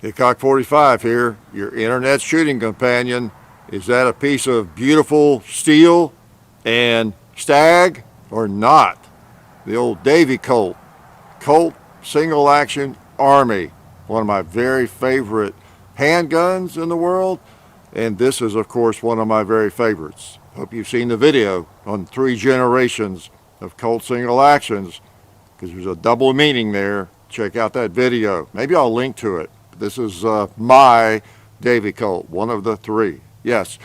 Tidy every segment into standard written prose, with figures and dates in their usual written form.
Hickok 45 here, your internet shooting companion. Is that a piece of beautiful steel and stag or not? The old Davy Colt, Colt Single Action Army, one of my very favorite handguns in the world, and this is of course one of my very favorites. Hope you've seen the video on 3 generations of Colt Single Actions, because there's a double meaning there. Check out that video. Maybe I'll link to it. This is my Davy Colt, one of the 3. Yes,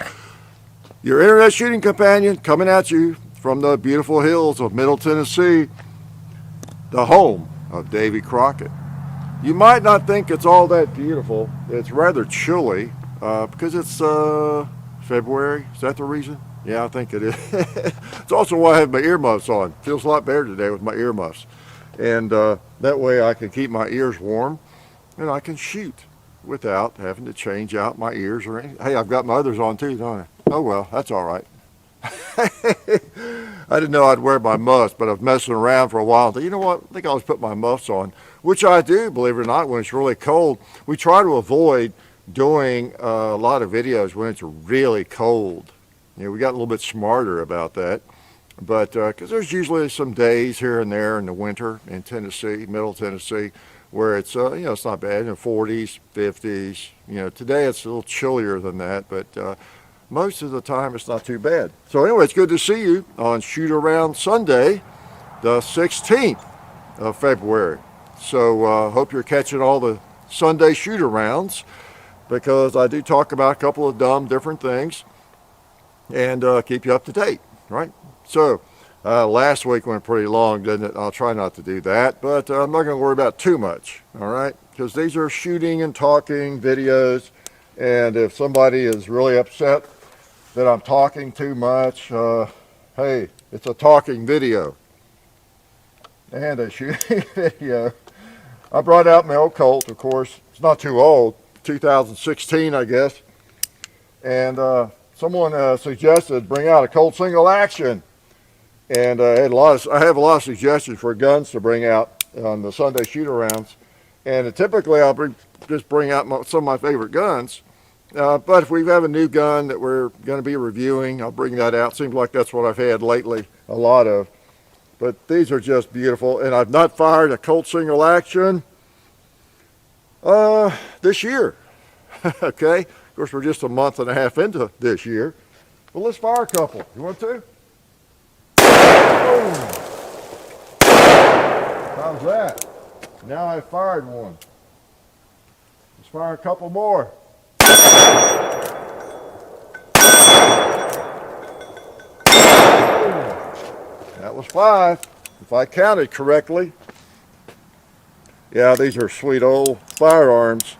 your internet shooting companion coming at you from the beautiful hills of Middle Tennessee, the home of Davy Crockett. You might not think it's all that beautiful. It's rather chilly because it's February. Is that the reason? Yeah, I think it is. It's also why I have my earmuffs on. Feels a lot better today with my earmuffs. And that way I can keep my ears warm and I can shoot without having to change out my ears or anything. Hey, I've got my others on too, don't I? Oh well, that's all right. I didn't know I'd wear my muffs, but I've messing around for a while. You know what? I think I'll just put my muffs on, which I do, believe it or not, when it's really cold. We try to avoid doing a lot of videos when it's really cold. You know, we got a little bit smarter about that. But because there's usually some days here and there in the winter in Tennessee, Middle Tennessee, where it's, you know, it's not bad, 40s, 50s. You know, today it's a little chillier than that, but most of the time it's not too bad. So anyway, it's good to see you on Shoot Around Sunday, the 16th of February. So hope you're catching all the Sunday shoot-arounds, because I do talk about a couple of different things and keep you up to date, right? So last week went pretty long, didn't it? I'll try not to do that, but I'm not going to worry about too much, all right? Because these are shooting and talking videos, and if somebody is really upset that I'm talking too much, hey, it's a talking video and a shooting video. I brought out my old Colt, of course. It's not too old, 2016, I guess. And someone suggested bring out a Colt Single Action. And I have a lot of suggestions for guns to bring out on the Sunday shoot-arounds. And typically I'll just bring out some of my favorite guns. But if we have a new gun that we're going to be reviewing, I'll bring that out. Seems like that's what I've had lately, a lot of. But these are just beautiful. And I've not fired a Colt Single Action this year. Okay? Of course, we're just a month and a half into this year. Well, let's fire a couple. You want to? Boom. How's that? Now I fired one. Let's fire a couple more. That was 5, if I counted correctly. Yeah, these are sweet old firearms.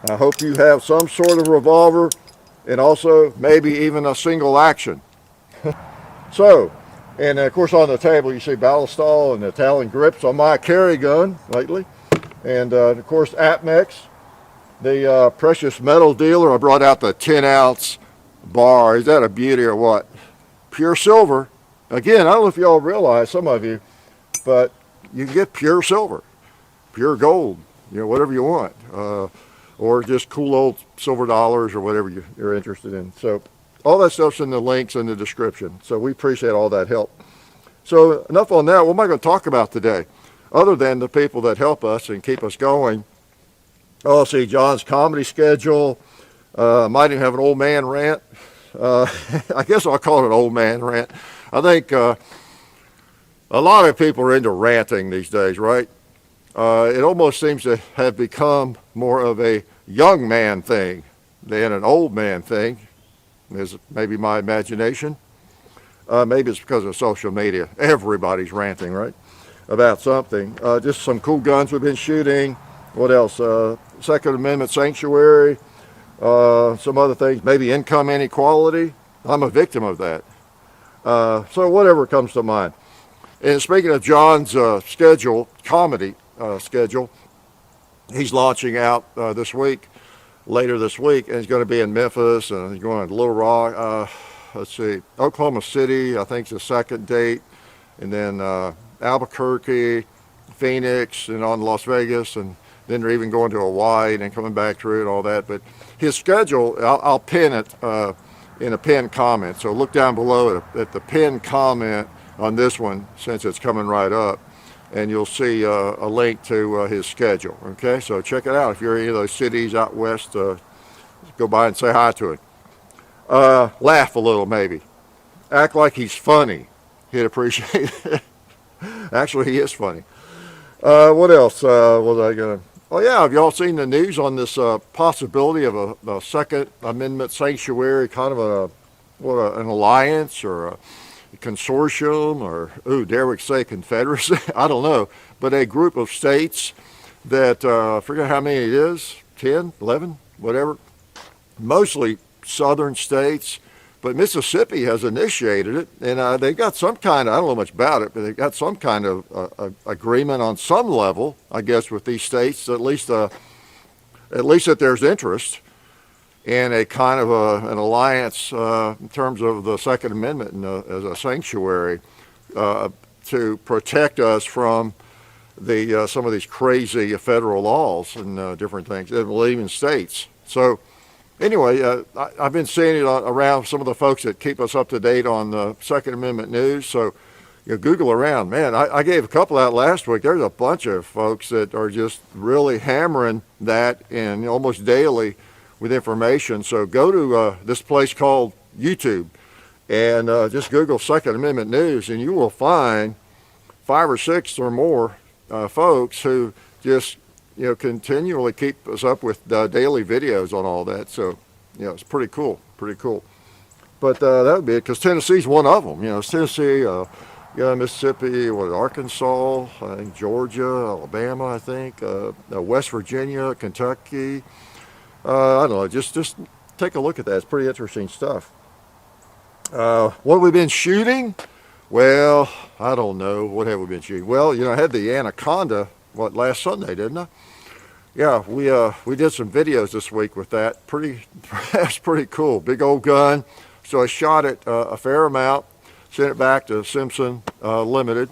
I hope you have some sort of revolver and also maybe even a single action. So, and of course on the table you see Ballistol and Italian grips on my carry gun lately. And of course Apmex, the precious metal dealer. I brought out the 10-ounce bar. Is that a beauty or what? Pure silver. Again, I don't know if y'all realize, some of you, but you can get pure silver, pure gold, you know, whatever you want, or just cool old silver dollars or whatever you're interested in. So all that stuff's in the links in the description. So we appreciate all that help. So enough on that. What am I going to talk about today, other than the people that help us and keep us going? Oh, see, John's comedy schedule. Might even have an old man rant. I guess I'll call it an old man rant. I think a lot of people are into ranting these days, right? It almost seems to have become more of a young man thing than an old man thing. Is maybe my imagination. Maybe it's because of social media. Everybody's ranting, right, about something. Just some cool guns we've been shooting. What else? Second Amendment sanctuary. Some other things. Maybe income inequality. I'm a victim of that. So whatever comes to mind. And speaking of John's schedule, comedy schedule, he's launching out later this week, and he's going to be in Memphis, and he's going to Little Rock. Let's see, Oklahoma City, I think is the second date, and then Albuquerque, Phoenix, and on Las Vegas, and then they're even going to Hawaii and then coming back through and all that. But his schedule, I'll pin it in a pinned comment. So look down below at the pinned comment on this one, since it's coming right up, and you'll see a link to his schedule. Okay, so check it out. If you're in any of those cities out west, go by and say hi to it. Laugh a little, maybe. Act like he's funny. He'd appreciate it. Actually, he is funny. What else was I going to... Oh, yeah, have y'all seen the news on this possibility of a Second Amendment sanctuary, kind of an alliance or a consortium, or, dare we say confederacy? I don't know. But a group of states that, I forget how many it is, 10, 11, whatever, mostly southern states, but Mississippi has initiated it, and they got some kind of, I don't know much about it, but they got some kind of agreement on some level, I guess, with these states, at least that there's interest in a kind of an alliance in terms of the Second Amendment as a sanctuary to protect us from some of these crazy federal laws and different things, even states. So anyway, I've been seeing it around some of the folks that keep us up to date on the Second Amendment news. So Google around. Man, I gave a couple out last week. There's a bunch of folks that are just really hammering that and almost daily with information. So go to this place called YouTube and just Google Second Amendment news, and you will find 5 or 6 or more folks who just continually keep us up with daily videos on all that. So, it's pretty cool, But that would be it, because Tennessee's one of them. It's Tennessee, Mississippi, Arkansas, I think Georgia, Alabama, I think, West Virginia, Kentucky. I don't know, just take a look at that. It's pretty interesting stuff. What have we been shooting? Well, I don't know. What have we been shooting? Well, I had the Anaconda, last Sunday, didn't I? Yeah, we did some videos this week with that. That's pretty cool. Big old gun. So I shot it a fair amount, sent it back to Simpson Limited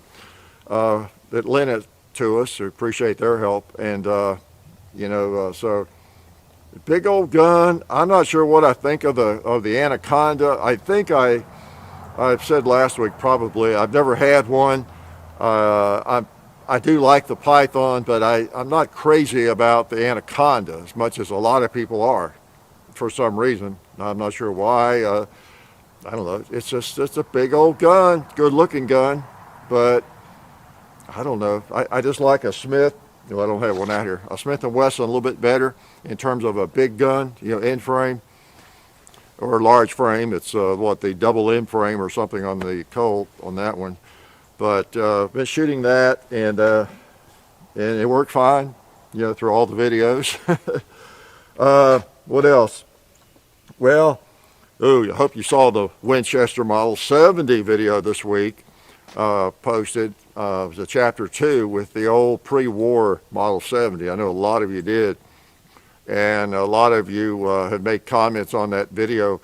that lent it to us. We appreciate their help. And, so big old gun. I'm not sure what I think of the Anaconda. I think I've said last week probably. I've never had one. I do like the Python, but I'm not crazy about the Anaconda as much as a lot of people are for some reason. I'm not sure why. I don't know. It's a big old gun, good looking gun, but I don't know. I just like a Smith. I don't have one out here. A Smith & Wesson a little bit better in terms of a big gun, end frame or large frame. It's the double M frame or something on the Colt on that one. But been shooting that, and it worked fine, through all the videos. What else? Well, I hope you saw the Winchester Model 70 video this week posted. It was a chapter 2 with the old pre-war Model 70. I know a lot of you did, and a lot of you have made comments on that video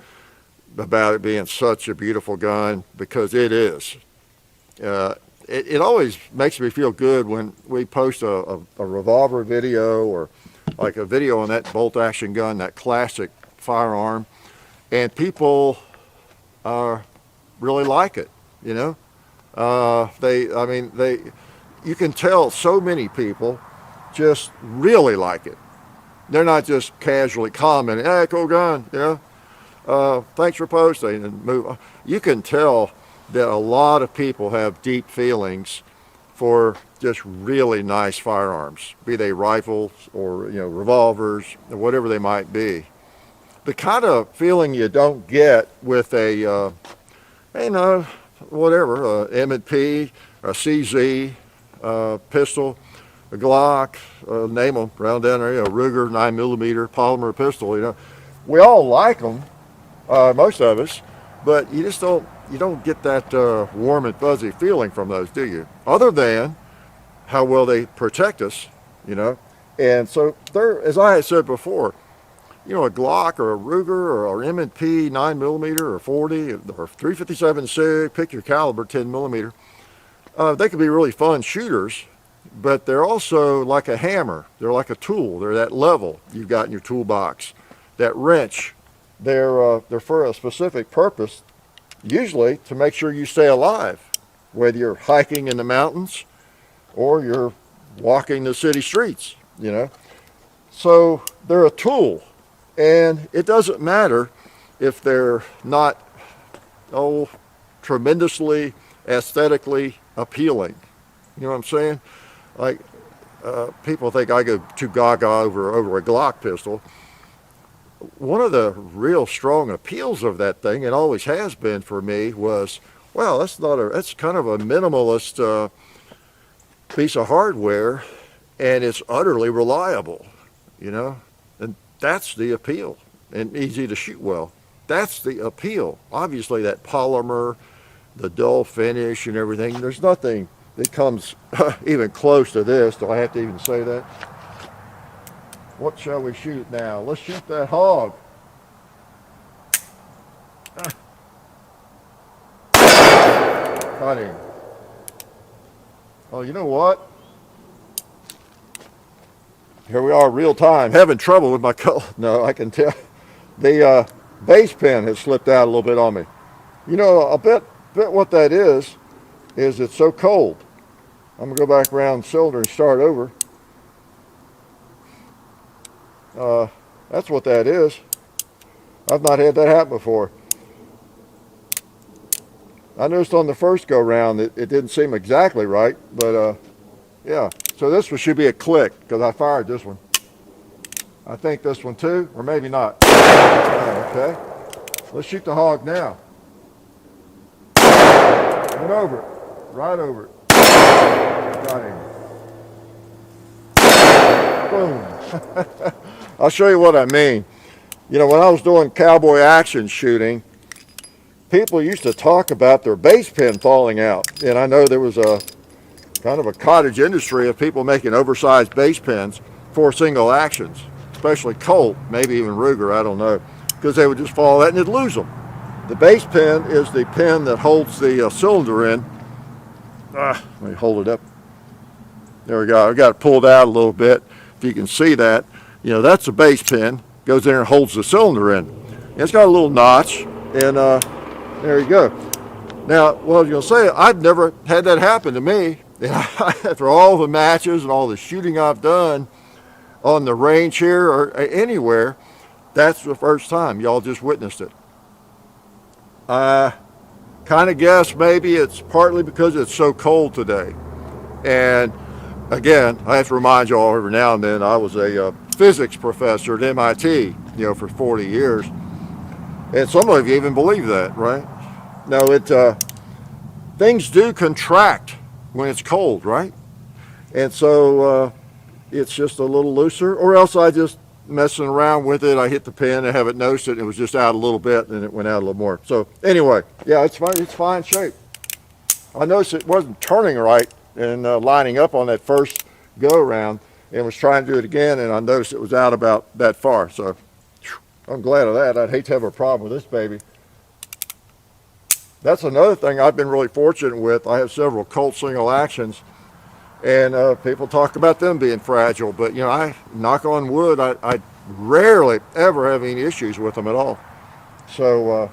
about it being such a beautiful gun, because it is. It always makes me feel good when we post a revolver video or like a video on that bolt action gun, that classic firearm, and people really like it. You can tell so many people just really like it. They're not just casually commenting, "Hey, cool gun, thanks for posting," and move on. You can tell that a lot of people have deep feelings for just really nice firearms, be they rifles or revolvers or whatever they might be. The kind of feeling you don't get with a M&P, a CZ pistol, a Glock, name them around down there, Ruger 9mm polymer pistol. We all like them, most of us, but you don't get that warm and fuzzy feeling from those, do you? Other than how well they protect us, And so there, as I had said before, a Glock or a Ruger or an M&P 9mm or 40 or 357 SIG, pick your caliber, 10mm. They could be really fun shooters, but they're also like a hammer. They're like a tool. They're that level you've got in your toolbox. That wrench, they're for a specific purpose, usually to make sure you stay alive, whether you're hiking in the mountains or you're walking the city streets, you know. So they're a tool, and it doesn't matter if they're not, tremendously aesthetically appealing. You know what I'm saying? Like, people think I go too gaga over a Glock pistol. One of the real strong appeals of that thing, and always has been for me, was, well, that's kind of a minimalist piece of hardware, and it's utterly reliable, you know, and that's the appeal, and easy to shoot well. That's the appeal. Obviously, that polymer, the dull finish, and everything. There's nothing that comes even close to this. Do I have to even say that? What shall we shoot now? Let's shoot that hog. Got him. Oh, you know what? Here we are, real time. Having trouble with my color. No, I can tell. The base pin has slipped out a little bit on me. You know, I bet what that is it's so cold. I'm gonna go back around the cylinder and start over. That's what that is. I've not had that happen before. I noticed on the first go round that it didn't seem exactly right, but yeah. So this one should be a click because I fired this one. I think this one too, or maybe not. Okay. Let's shoot the hog now. Went over it. Right over it. Got him. Boom. I'll show you what I mean. You know, when I was doing cowboy action shooting, people used to talk about their base pin falling out. And I know there was a kind of a cottage industry of people making oversized base pins for single actions, especially Colt, maybe even Ruger, I don't know, because they would just fall out and they'd lose them. The base pin is the pin that holds the cylinder in. Let me hold it up. There we go. I got it pulled out a little bit. If you can see that, you know, that's the base pin. Goes there and holds the cylinder in. And it's got a little notch, and there you go. Now, what I was going to say, I've never had that happen to me. After all the matches and all the shooting I've done on the range here or anywhere, that's the first time. Y'all just witnessed it. I kind of guess maybe it's partly because it's so cold today. And again, I have to remind y'all every now and then, I was a physics professor at MIT, you know, for 40 years. And some of you even believe that, right? No, things do contract when it's cold, right? And so it's just a little looser, or else I just messing around with it. I hit the pin, I haven't noticed it. It was just out a little bit, and it went out a little more. So anyway, yeah, it's fine. It's fine shape. I noticed it wasn't turning right and lining up on that first go around, and was trying to do it again, and I noticed it was out about that far. So I'm glad of that. I'd hate to have a problem with this baby. That's another thing I've been really fortunate with. I have several Colt Single Actions, and people talk about them being fragile, but you know, I knock on wood, I rarely ever have any issues with them at all. So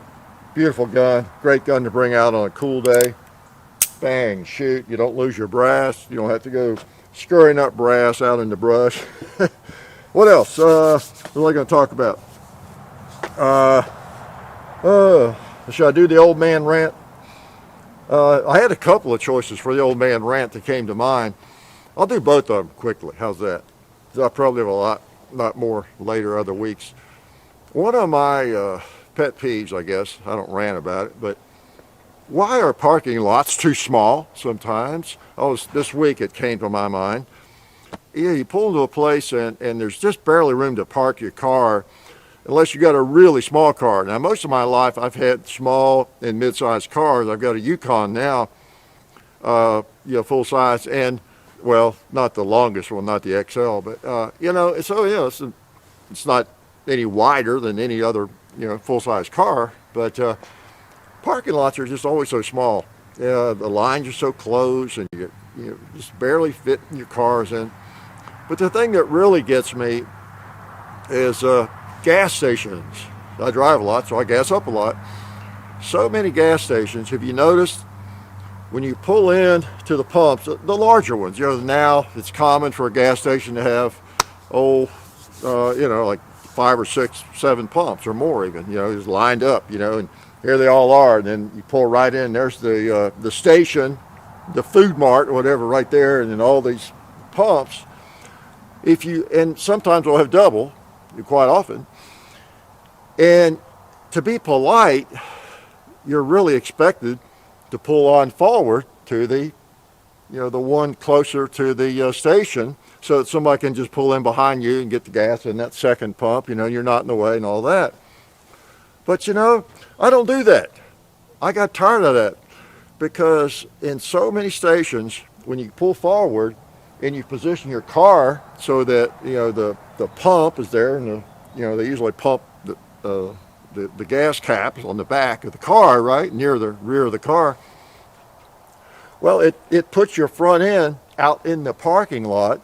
beautiful gun, great gun to bring out on a cool day. Bang, shoot, you don't lose your brass, you don't have to go scurrying up brass out in the brush. What else? What am I going to talk about? Should I do the old man rant? I had a couple of choices for the old man rant that came to mind. I'll do both of them quickly. How's that? I'll probably have a lot more later other weeks. One of my pet peeves, I guess, I don't rant about it, but why are parking lots too small sometimes? This week it came to my mind. Yeah, you pull into a place and there's just barely room to park your car unless you got a really small car. Now, most of my life I've had small and mid-sized cars. I've got a Yukon now, you know, full size, and well, not the longest one, not the XL, but you know, it's not any wider than any other, you know, full-size car, but parking lots are just always so small. The lines are so close, and you get just barely fit your cars in. But the thing that really gets me is gas stations. I drive a lot, so I gas up a lot. So many gas stations. Have you noticed when you pull in to the pumps, the larger ones, now it's common for a gas station to have, like 5 or 6, 7 pumps or more even, just lined up, and here they all are. And then you pull right in, there's the station, the food mart or whatever right there, and then all these pumps. And sometimes they'll have double, quite often. And to be polite, you're really expected to pull on forward to the one closer to the station, so that somebody can just pull in behind you and get the gas in that second pump. You're not in the way and all that. But I don't do that. I got tired of that, because in so many stations, when you pull forward and you position your car so that the pump is there, and they usually pump the gas caps on the back of the car, right near the rear of the car. Well, it puts your front end out in the parking lot,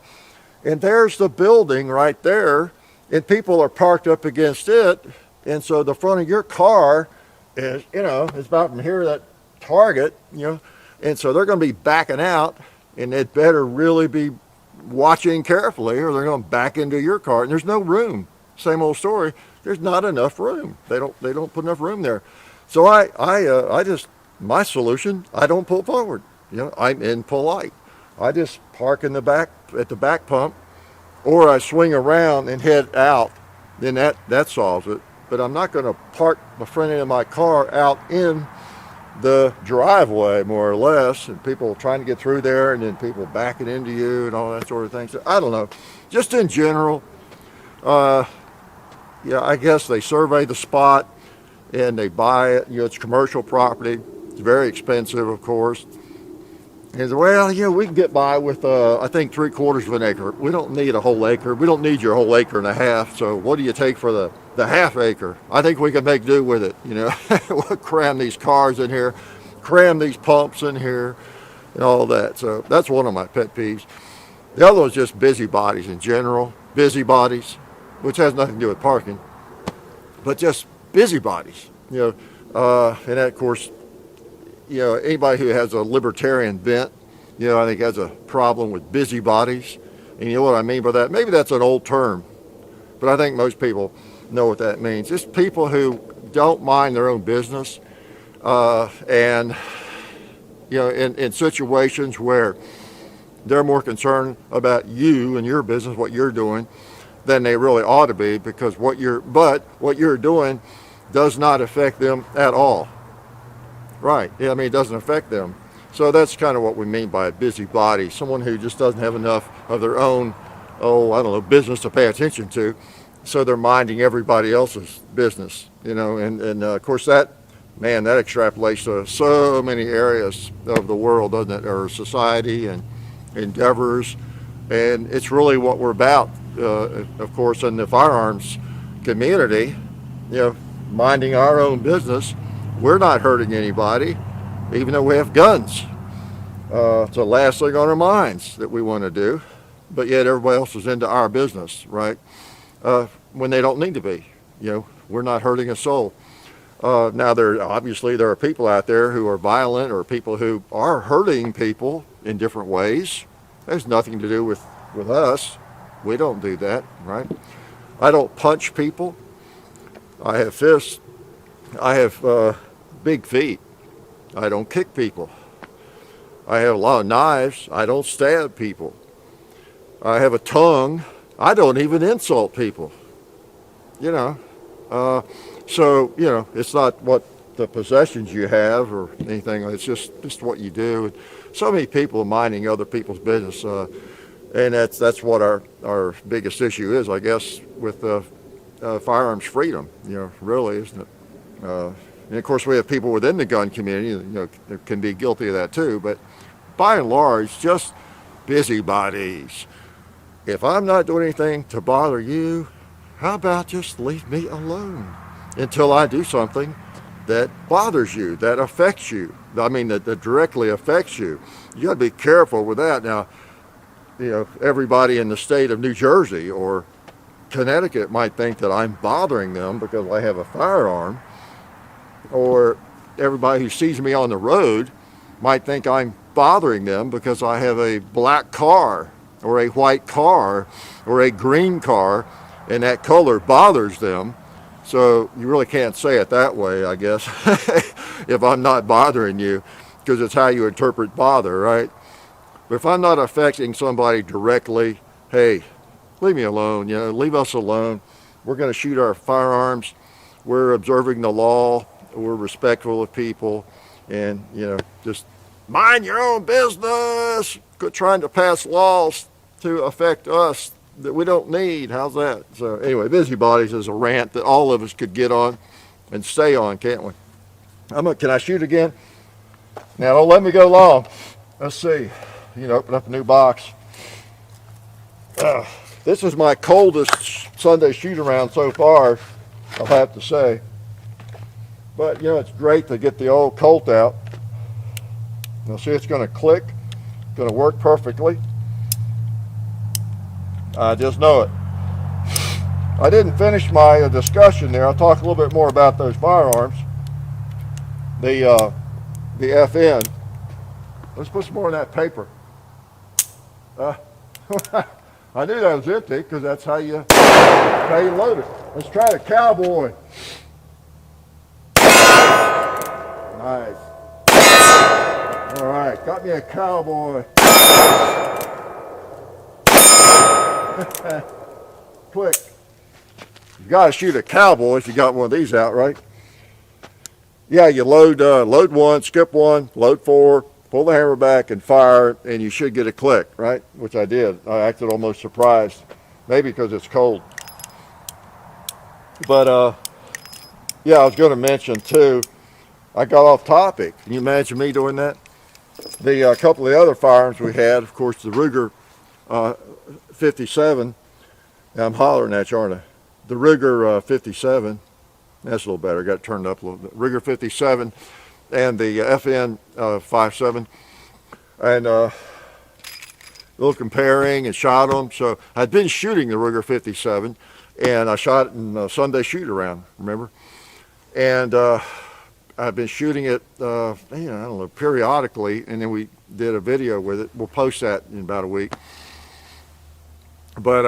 and there's the building right there, and people are parked up against it, and so the front of your car is it's about from here to that target, and so they're going to be backing out, and it better really be watching carefully, or they're going to back into your car, and there's no room. Same old story. There's not enough room. They don't put enough room there. So I just, my solution, I don't pull forward. I'm impolite. I just park in the back at the back pump, or I swing around and head out. Then that solves it. But I'm not going to park the front end of my car out in the driveway, more or less, and people trying to get through there, and then people backing into you and all that sort of thing. So I don't know. Just in general, I guess they survey the spot and they buy it. It's commercial property. It's very expensive, of course. And we can get by with, I think, 3/4 of an acre. We don't need a whole acre. We don't need your whole acre and a half. So what do you take for the half acre? I think we can make do with it. We'll cram these cars in here, cram these pumps in here, and all that. So that's one of my pet peeves. The other is just busybodies in general. Busybodies, which has nothing to do with parking, but just busybodies. And that, of course, anybody who has a libertarian bent, I think has a problem with busybodies. And you know what I mean by that? Maybe that's an old term, but I think most people know what that means. It's people who don't mind their own business, and in situations where they're more concerned about you and your business, what you're doing, than they really ought to be, because what you're doing does not affect them at all. Right. Yeah, it doesn't affect them. So that's kind of what we mean by a busybody, someone who just doesn't have enough of their own, business to pay attention to, so they're minding everybody else's business, and of course that extrapolates to so many areas of the world, doesn't it, or society and endeavors, and it's really what we're about, of course, in the firearms community, minding our own business. We're not hurting anybody, even though we have guns. It's the last thing on our minds that we want to do, but yet everybody else is into our business, right? When they don't need to be. We're not hurting a soul. Now, there are people out there who are violent, or people who are hurting people in different ways. It has nothing to do with us. We don't do that, right? I don't punch people. I have fists. I have big feet. I don't kick people. I have a lot of knives. I don't stab people. I have a tongue. I don't even insult people. So it's not what the possessions you have or anything. It's just what you do. And so many people are minding other people's business, and that's what our biggest issue is, I guess, with firearms freedom. Really, isn't it? And of course, we have people within the gun community, that can be guilty of that too. But by and large, just busybodies. If I'm not doing anything to bother you, how about just leave me alone until I do something that bothers you, that affects you? I mean, that directly affects you. You got to be careful with that. Now, you know, everybody in the state of New Jersey or Connecticut might think that I'm bothering them because I have a firearm, or everybody who sees me on the road might think I'm bothering them because I have a black car or a white car or a green car, and that color bothers them. So you really can't say it that way, I guess, if I'm not bothering you, because it's how you interpret bother, right? But if I'm not affecting somebody directly, hey, leave me alone, you know, leave us alone. We're going to shoot our firearms. We're observing the law. We're respectful of people, and, you know, just mind your own business. Quit trying to pass laws to affect us that we don't need. How's that? So anyway, busybodies is a rant that all of us could get on and stay on, can't we? Can I shoot again? Now, don't let me go long. Let's see. You know, open up a new box. This is my coldest Sunday shoot around so far, I'll have to say. But, you know, it's great to get the old Colt out. You'll see it's going to click. It's going to work perfectly. I just know it. I didn't finish my discussion there. I'll talk a little bit more about those firearms. The FN. Let's put some more in that paper. I knew that was empty because that's how you load it. Let's try the cowboy. Nice. All right, got me a cowboy. Click. You got to shoot a cowboy if you got one of these out, right? Yeah, you load one, skip one, load four, pull the hammer back and fire, and you should get a click, right? Which I did. I acted almost surprised, maybe because it's cold. But yeah, I was going to mention too, I got off topic. Can you imagine me doing that? The couple of the other firearms we had, of course, the Ruger 57. I'm hollering at you, aren't I? The Ruger 57. That's a little better. Got it turned up a little bit. Ruger 57 and the FN 57. And a little comparing and shot them. So I'd been shooting the Ruger 57, and I shot it in a Sunday shoot around, remember? And I've been shooting it, I don't know, periodically, and then we did a video with it. We'll post that in about a week. But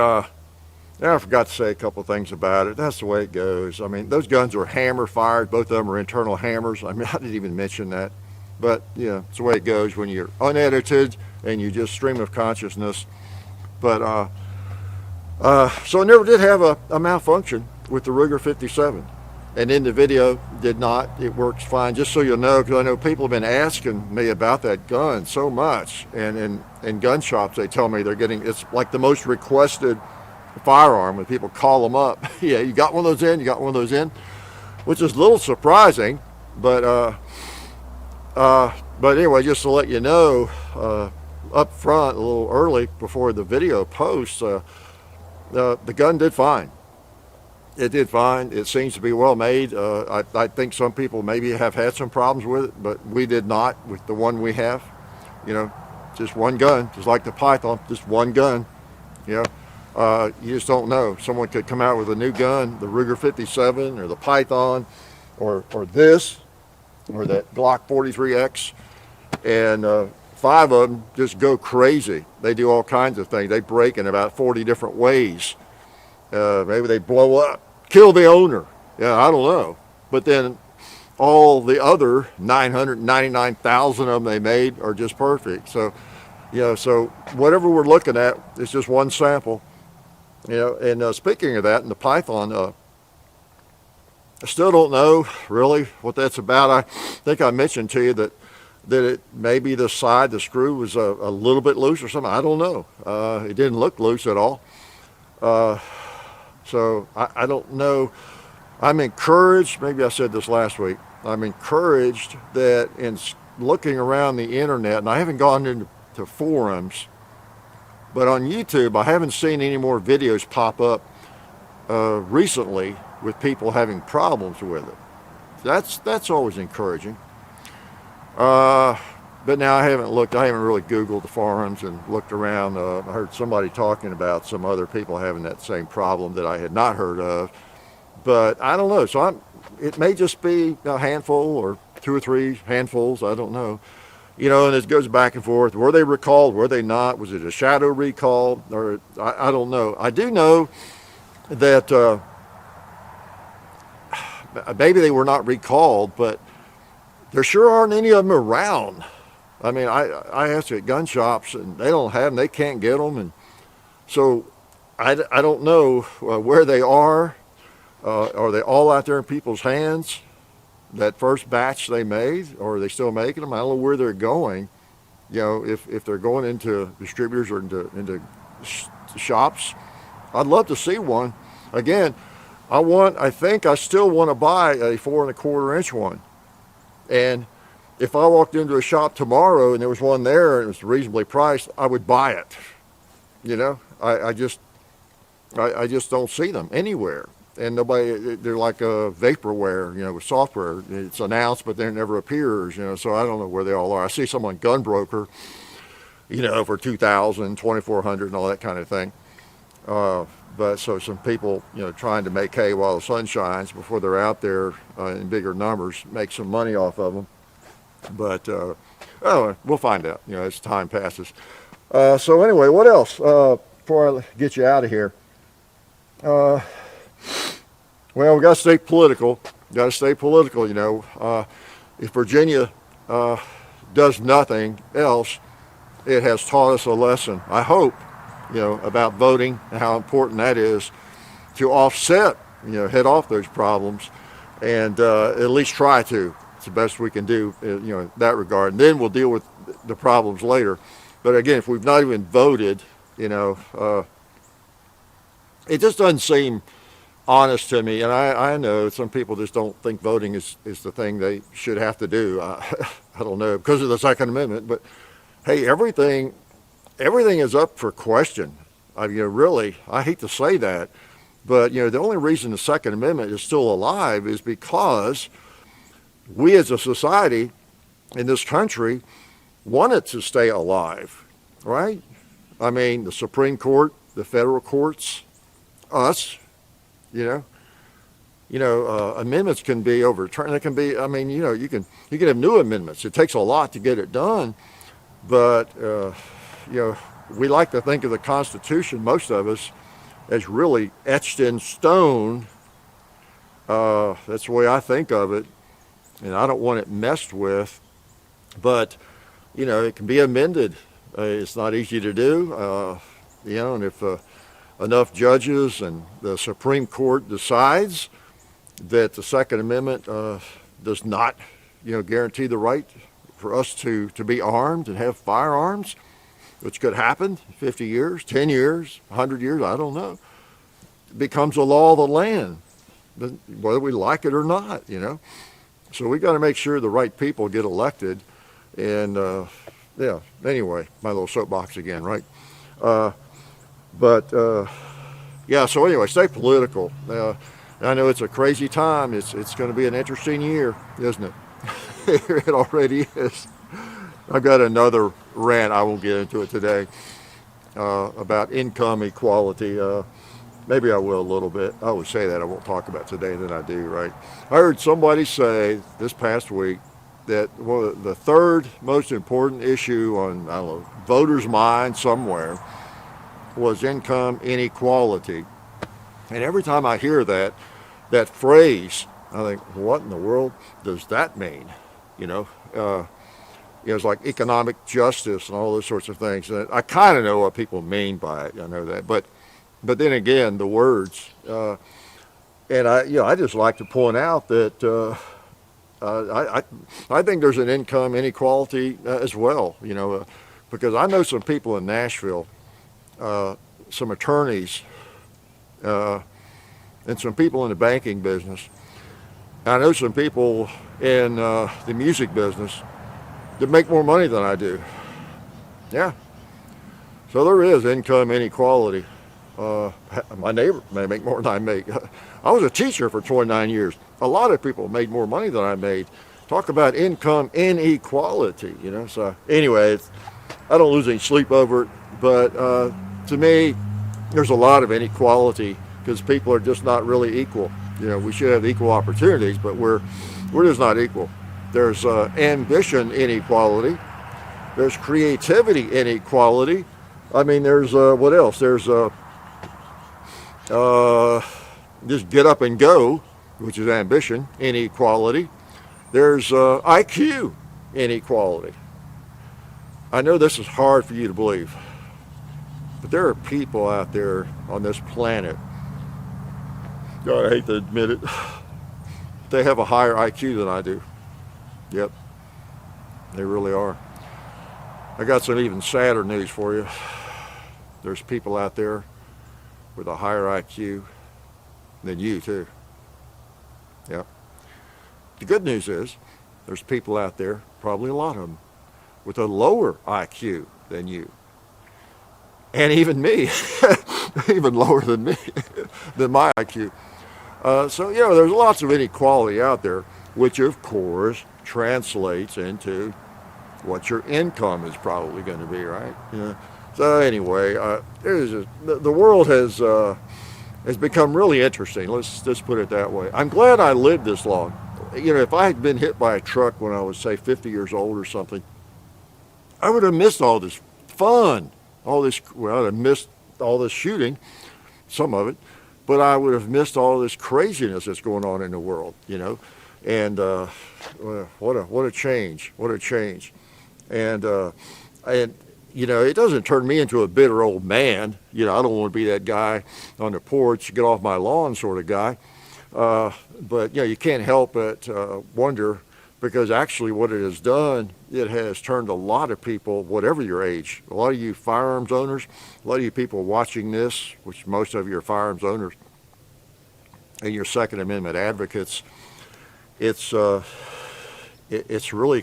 I forgot to say a couple of things about it. That's the way it goes. I mean, those guns are hammer fired. Both of them are internal hammers. I mean, I didn't even mention that. But, yeah, it's the way it goes when you're unedited and you just stream of consciousness. But, so I never did have a malfunction with the Ruger 57. And in the video, did not. It works fine. Just so you'll know, because I know people have been asking me about that gun so much. And in gun shops, they tell me it's like the most requested firearm when people call them up. Yeah, you got one of those in? You got one of those in? Which is a little surprising. But anyway, just to let you know, up front, a little early before the video posts, the gun did fine. It did fine. It seems to be well made. I think some people maybe have had some problems with it, but we did not with the one we have. You know, just one gun, just like the Python, just one gun. You know, you just don't know. Someone could come out with a new gun, the Ruger 57 or the Python, or this, or that Glock 43X, and 5 of them just go crazy. They do all kinds of things. They break in about 40 different ways. Maybe they blow up, kill the owner. Yeah, I don't know. But then all the other 999,000 of them they made are just perfect. So, you know, so whatever we're looking at, it's just one sample. You know, and speaking of that, in the Python, I still don't know really what that's about. I think I mentioned to you that it maybe the screw was a little bit loose or something. I don't know. It didn't look loose at all. So I don't know. I'm encouraged, maybe I said this last week, I'm encouraged that in looking around the internet, and I haven't gone into forums, but on YouTube I haven't seen any more videos pop up recently with people having problems with it. That's always encouraging. But now I haven't really Googled the forums and looked around. I heard somebody talking about some other people having that same problem that I had not heard of. But I don't know. So it may just be a handful or two or three handfuls. I don't know. And it goes back and forth. Were they recalled? Were they not? Was it a shadow recall? Or I don't know. I do know that maybe they were not recalled, but there sure aren't any of them around. I mean, I asked at gun shops, and they don't have them. They can't get them. And so I don't know where they are. Are they all out there in people's hands? That first batch they made, or are they still making them? I don't know where they're going. If they're going into distributors or into shops, I'd love to see one. Again, I think I still want to buy a 4 1/4 inch one. And if I walked into a shop tomorrow and there was one there and it was reasonably priced, I would buy it. I just don't see them anywhere. And they're like a vaporware, with software. It's announced, but then it never appears, so I don't know where they all are. I see some on Gunbroker, for 2,000, 2,400 and all that kind of thing. But so some people, trying to make hay while the sun shines before they're out there in bigger numbers, make some money off of them. But, we'll find out, as time passes. So anyway, what else before I get you out of here? Well, we got to stay political. If Virginia does nothing else, it has taught us a lesson. I hope, about voting and how important that is to offset, head off those problems, and at least try to. It's the best we can do, in that regard. And then we'll deal with the problems later. But again, if we've not even voted, it just doesn't seem honest to me. And I know some people just don't think voting is the thing they should have to do. I don't know, because of the Second Amendment. But hey, everything is up for question. Really, I hate to say that, but the only reason the Second Amendment is still alive is because we as a society in this country want it to stay alive, right? I mean, the Supreme Court, the federal courts, us, amendments can be overturned. It can be, you can have new amendments. It takes a lot to get it done, but we like to think of the Constitution, most of us, as really etched in stone. That's the way I think of it, and I don't want it messed with. But it can be amended. It's not easy to do, and if enough judges and the Supreme Court decides that the Second Amendment does not, guarantee the right for us to be armed and have firearms, which could happen 50 years, 10 years, 100 years, I don't know. It becomes a law of the land, whether we like it or not, So we got to make sure the right people get elected. And, anyway, my little soapbox again, right? So anyway, stay political. I know it's a crazy time. It's going to be an interesting year, isn't it? It already is. I've got another rant. I won't get into it today about income equality. Maybe I will a little bit. I always say that. I won't talk about it today than I do, right? I heard somebody say this past week that the third most important issue on, voters' minds somewhere was income inequality. And every time I hear that phrase, I think, what in the world does that mean? It's like economic justice and all those sorts of things. And I kind of know what people mean by it. I know that, but then again, the words. And I just like to point out that I think there's an income inequality as well. Because I know some people in Nashville, some attorneys, and some people in the banking business. I know some people in the music business that make more money than I do. Yeah. So there is income inequality. My neighbor may make more than I make. I was a teacher for 29 years. A lot of people made more money than I made. Talk about income inequality, you know. So anyway, I don't lose any sleep over it, but to me, there's a lot of inequality because people are just not really equal. You know, we should have equal opportunities, but we're just not equal. There's ambition inequality. There's creativity inequality. I mean, there's what else? There's just get up and go, which is ambition inequality. There's IQ inequality. I know this is hard for you to believe, but there are people out there on this planet, God, I hate to admit it, they have a higher IQ than I do. Yep, they really are. I got some even sadder news for you. There's people out there with a higher IQ than you too. Yep. The good news is there's people out there, probably a lot of them, with a lower IQ than you. And even me, even lower than me, than my IQ. So, you know, there's lots of inequality out there, which of course translates into what your income is probably going to be, right? You know? So anyway, the world has become really interesting. Let's just put it that way. I'm glad I lived this long. You know, if I had been hit by a truck when I was, say, 50 years old or something, I would have missed all this fun, I'd have missed all this shooting, some of it, but I would have missed all this craziness that's going on in the world, you know. And what a change, what a change. And you know, it doesn't turn me into a bitter old man. You know, I don't want to be that guy on the porch, get off my lawn sort of guy. But, you know, you can't help but wonder, because actually what it has done, it has turned a lot of people, whatever your age, a lot of you firearms owners, a lot of you people watching this, which most of you are firearms owners, and your Second Amendment advocates, it's really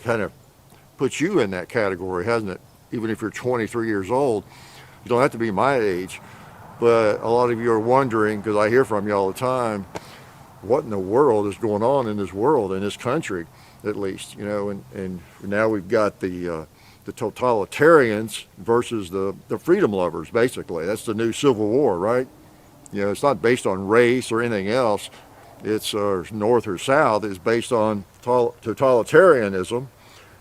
kind of put you in that category, hasn't it? Even if you're 23 years old, you don't have to be my age, but a lot of you are wondering, because I hear from you all the time, what in the world is going on in this world, in this country, at least, you know, and now we've got the totalitarians versus the freedom lovers, basically. That's the new civil war, right? You know, it's not based on race or anything else. It's north or south. It's based on totalitarianism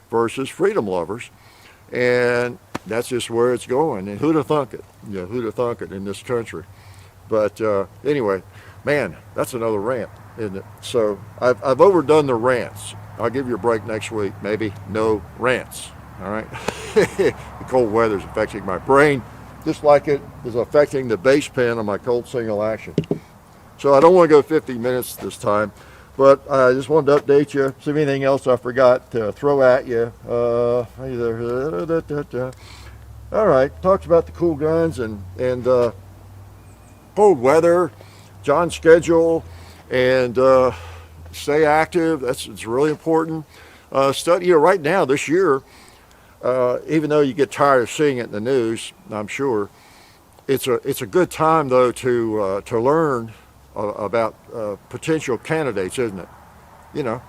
versus freedom lovers. And that's just where it's going. And who'd have thunk it? You know, who'd have thunk it in this country? But anyway, man, that's another rant, isn't it? So I've overdone the rants. I'll give you a break next week. Maybe no rants. All right. The cold weather's affecting my brain, just like it is affecting the base pin on my Colt Single Action. So I don't want to go 50 minutes this time, but I just wanted to update you. See anything else I forgot to throw at you. All right. Talked about the cool guns and cold weather, John's schedule, and stay active. It's really important. Study, you know, right now this year, even though you get tired of seeing it in the news, I'm sure, it's a good time though to learn about potential candidates, isn't it? You know,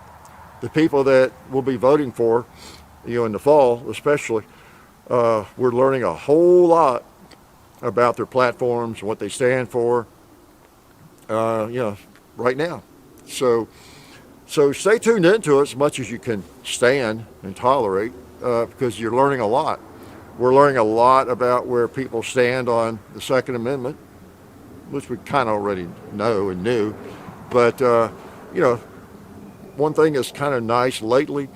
the people that we'll be voting for, you know, in the fall especially. We're learning a whole lot about their platforms, what they stand for, you know, right now. So stay tuned into it as much as you can stand and tolerate, because you're learning a lot. We're learning a lot about where people stand on the Second Amendment, which we kind of already know and knew. But, you know, one thing that's kind of nice lately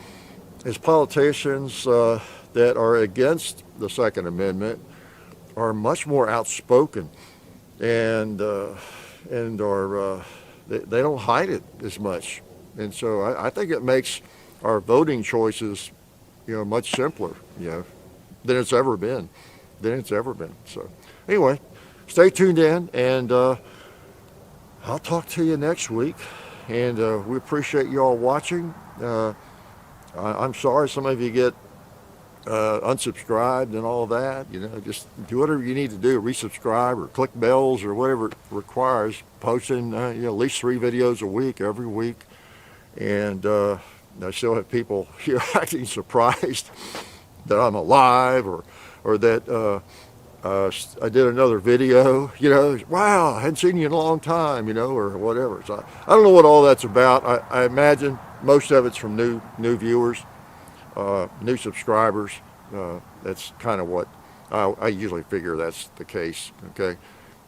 is politicians that are against the Second Amendment are much more outspoken and are they don't hide it as much. And so I think it makes our voting choices, you know, much simpler, you know, than it's ever been. So anyway, stay tuned in, and I'll talk to you next week. And we appreciate you all watching. I'm sorry some of you get unsubscribed and all that. You know, just do whatever you need to do, resubscribe or click bells or whatever it requires. Posting, you know, at least 3 videos a week, every week. And I still have people here acting surprised that I'm alive, or that I did another video, wow, I hadn't seen you in a long time, or whatever. So I don't know what all that's about. I imagine most of it's from new viewers, new subscribers. That's kind of what I usually figure that's the case, okay?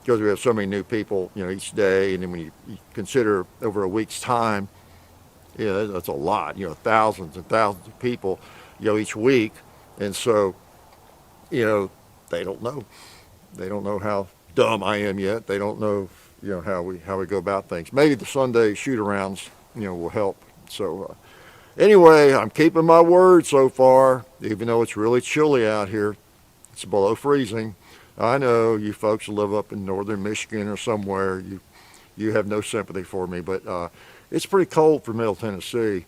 Because we have so many new people, each day, and then when you consider over a week's time, that's a lot, thousands and thousands of people, each week. And so, they don't know. They don't know how dumb I am yet. They don't know, how we go about things. Maybe the Sunday shoot-arounds, will help. So, anyway, I'm keeping my word so far, even though it's really chilly out here. It's below freezing. I know you folks who live up in northern Michigan or somewhere, you have no sympathy for me, but it's pretty cold for Middle Tennessee,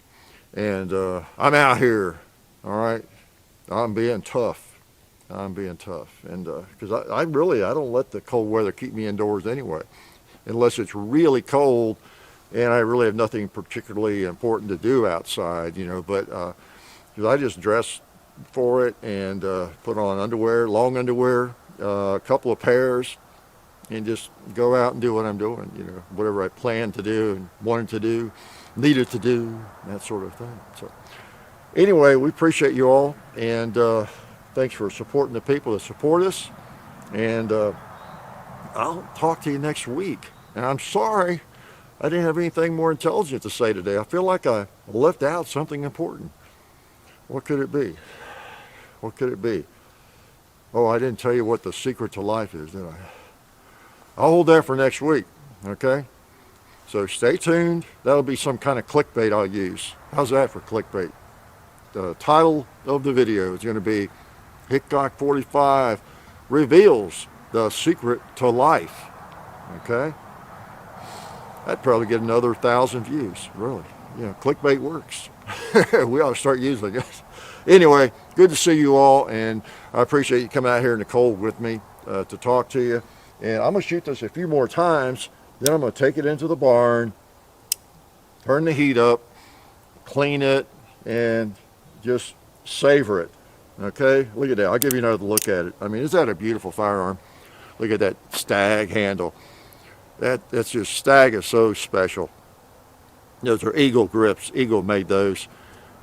and I'm out here, all right? I'm being tough. And because I don't let the cold weather keep me indoors anyway, unless it's really cold and I really have nothing particularly important to do outside, but because I just dress for it and put on underwear, long underwear, a couple of pairs, and just go out and do what I'm doing, whatever I plan to do and wanted to do, needed to do, that sort of thing. So anyway, we appreciate you all, and thanks for supporting the people that support us, and I'll talk to you next week. And I'm sorry I didn't have anything more intelligent to say today. I feel like I left out something important. What could it be? What could it be? Oh, I didn't tell you what the secret to life is, did I? I'll hold that for next week, okay? So stay tuned. That'll be some kind of clickbait I'll use. How's that for clickbait? The title of the video is going to be Hickok 45 reveals the secret to life, okay? I'd probably get another 1,000 views, really. Clickbait works. We ought to start using it. Anyway, good to see you all, and I appreciate you coming out here in the cold with me to talk to you. And I'm going to shoot this a few more times, then I'm going to take it into the barn, turn the heat up, clean it, and just savor it. Okay, look at that. I'll give you another look at it. I mean, isn't that a beautiful firearm? Look at that stag handle. That's just, stag is so special. Those are Eagle grips. Eagle made those.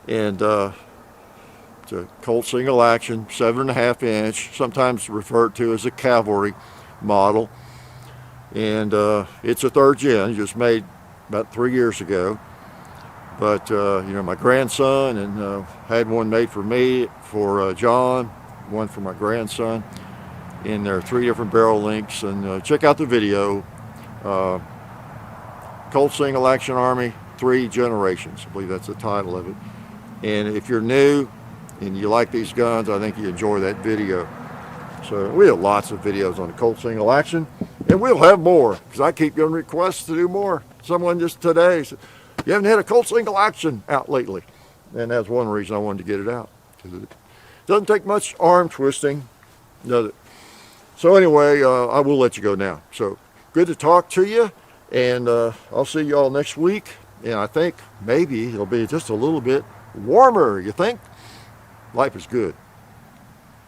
And it's a Colt Single Action, 7.5 inch, sometimes referred to as a cavalry model. And it's a 3rd gen, just made about 3 years ago. But, my grandson, and had one made for me, for John, one for my grandson. And there are 3 different barrel lengths. And check out the video. Colt Single Action Army, 3 generations. I believe that's the title of it. And if you're new and you like these guns, I think you enjoy that video. So we have lots of videos on the Colt Single Action, and we'll have more, because I keep getting requests to do more. Someone just today said, you haven't had a Colt Single Action out lately. And that's one reason I wanted to get it out, because it doesn't take much arm twisting, does it? So anyway, I will let you go now. So good to talk to you, and I'll see you all next week. And I think maybe it'll be just a little bit warmer, you think? Life is good.